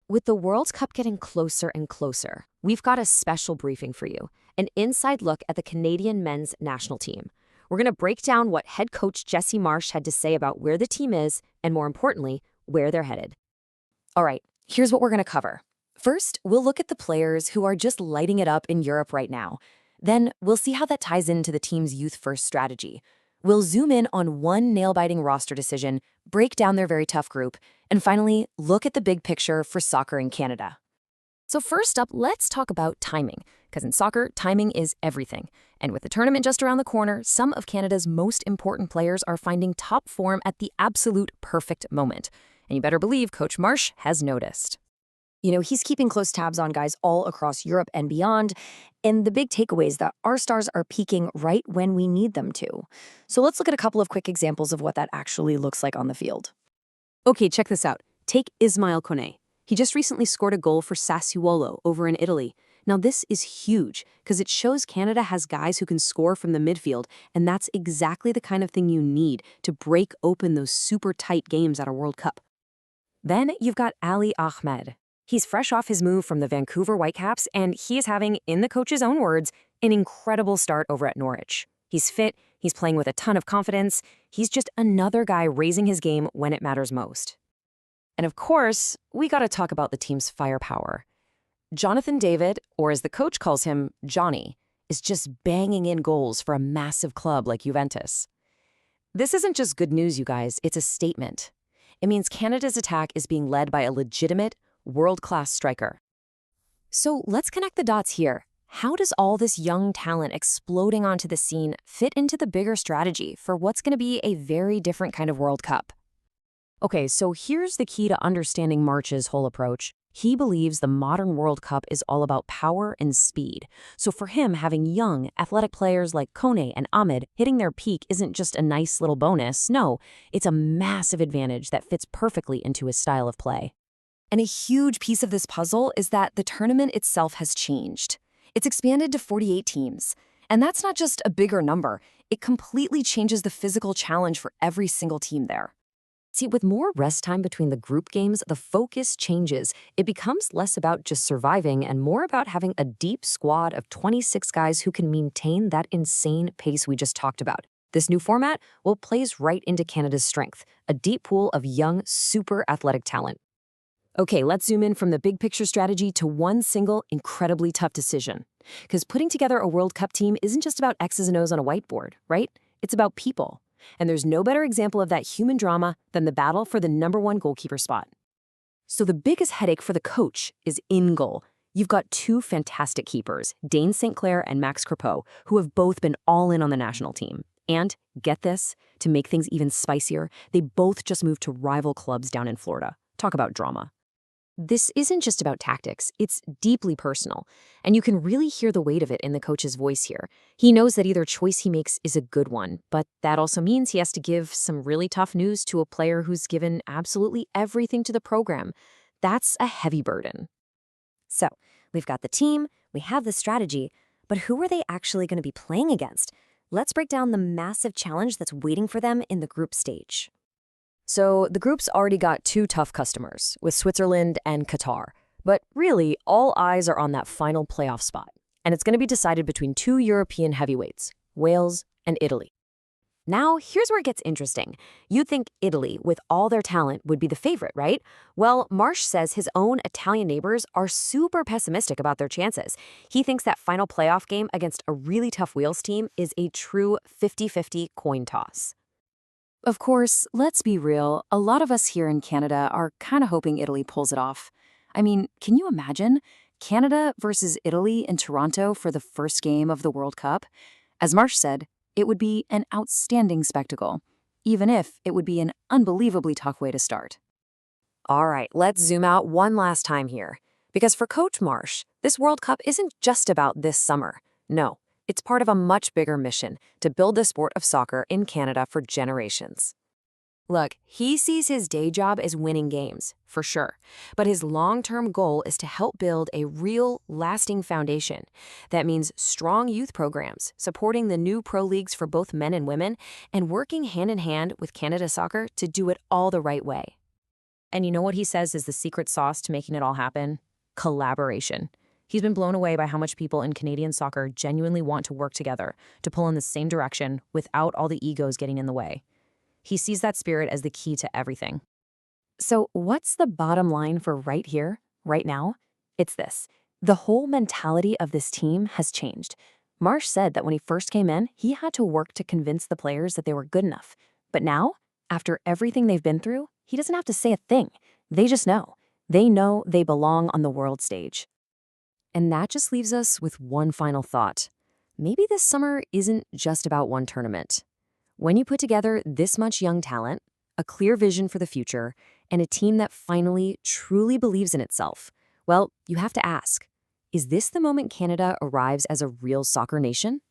with the World Cup getting closer and closer, we've got a special briefing for you, an inside look at the Canadian men's national team. We're going to break down what head coach Jesse Marsch had to say about where the team is and, more importantly, where they're headed. All right, here's what we're going to cover. First, we'll look at the players who are just lighting it up in Europe right now. Then, we'll see how that ties into the team's youth-first strategy. We'll zoom in on one nail-biting roster decision, break down their very tough group, and finally, look at the big picture for soccer in Canada. So first up, let's talk about timing, because in soccer, timing is everything. And with the tournament just around the corner, some of Canada's most important players are finding top form at the absolute perfect moment. And you better believe Coach Marsch has noticed. He's keeping close tabs on guys all across Europe and beyond. And the big takeaway is that our stars are peaking right when we need them to. So let's look at a couple of quick examples of what that actually looks like on the field. Okay, check this out. Take Ismail Kone. He just recently scored a goal for Sassuolo over in Italy. Now this is huge because it shows Canada has guys who can score from the midfield, and that's exactly the kind of thing you need to break open those super tight games at a World Cup. Then you've got Ali Ahmed. He's fresh off his move from the Vancouver Whitecaps, and he is having, in the coach's own words, an incredible start over at Norwich. He's fit, he's playing with a ton of confidence, he's just another guy raising his game when it matters most. And of course, we gotta talk about the team's firepower. Jonathan David, or as the coach calls him, Johnny, is just banging in goals for a massive club like Juventus. This isn't just good news, you guys, it's a statement. It means Canada's attack is being led by a legitimate, world-class striker. So let's connect the dots here. How does all this young talent exploding onto the scene fit into the bigger strategy for what's going to be a very different kind of World Cup? Okay, so here's the key to understanding Marsch's whole approach. He believes the modern World Cup is all about power and speed. So for him, having young, athletic players like Kone and Ahmed hitting their peak isn't just a nice little bonus. No, it's a massive advantage that fits perfectly into his style of play. And a huge piece of this puzzle is that the tournament itself has changed. It's expanded to 48 teams. And that's not just a bigger number. It completely changes the physical challenge for every single team there. See, with more rest time between the group games, the focus changes. It becomes less about just surviving and more about having a deep squad of 26 guys who can maintain that insane pace we just talked about. This new format, plays right into Canada's strength, a deep pool of young, super athletic talent. Okay, let's zoom in from the big picture strategy to one single, incredibly tough decision. Because putting together a World Cup team isn't just about X's and O's on a whiteboard, right? It's about people. And there's no better example of that human drama than the battle for the #1 goalkeeper spot. So the biggest headache for the coach is in goal. You've got two fantastic keepers, Dane St. Clair and Max Crepeau, who have both been all in on the national team. And, get this, to make things even spicier, they both just moved to rival clubs down in Florida. Talk about drama. This isn't just about tactics, it's deeply personal, and you can really hear the weight of it in the coach's voice here. He knows that either choice he makes is a good one, but that also means he has to give some really tough news to a player who's given absolutely everything to the program. That's a heavy burden. So, we've got the team, we have the strategy, but who are they actually going to be playing against? Let's break down the massive challenge that's waiting for them in the group stage. So the group's already got two tough customers, with Switzerland and Qatar. But really, all eyes are on that final playoff spot. And it's going to be decided between two European heavyweights, Wales and Italy. Now, here's where it gets interesting. You'd think Italy, with all their talent, would be the favorite, right? Well, Marsch says his own Italian neighbors are super pessimistic about their chances. He thinks that final playoff game against a really tough Wales team is a true 50-50 coin toss. Of course, let's be real, a lot of us here in Canada are kind of hoping Italy pulls it off. I mean, can you imagine? Canada versus Italy in Toronto for the first game of the World Cup? As Marsch said, it would be an outstanding spectacle, even if it would be an unbelievably tough way to start. All right, let's zoom out one last time here. Because for Coach Marsch, this World Cup isn't just about this summer. No. It's part of a much bigger mission to build the sport of soccer in Canada for generations. Look, he sees his day job as winning games, for sure. But his long-term goal is to help build a real, lasting foundation. That means strong youth programs, supporting the new pro leagues for both men and women, and working hand in hand with Canada Soccer to do it all the right way. And you know what he says is the secret sauce to making it all happen? Collaboration. He's been blown away by how much people in Canadian soccer genuinely want to work together, to pull in the same direction without all the egos getting in the way. He sees that spirit as the key to everything. So, what's the bottom line for right here, right now? It's this. The whole mentality of this team has changed. Marsh said that when he first came in, he had to work to convince the players that they were good enough. But now, after everything they've been through, he doesn't have to say a thing. They just know. They know they belong on the world stage. And that just leaves us with one final thought. Maybe this summer isn't just about one tournament. When you put together this much young talent, a clear vision for the future, and a team that finally truly believes in itself, well, you have to ask, is this the moment Canada arrives as a real soccer nation?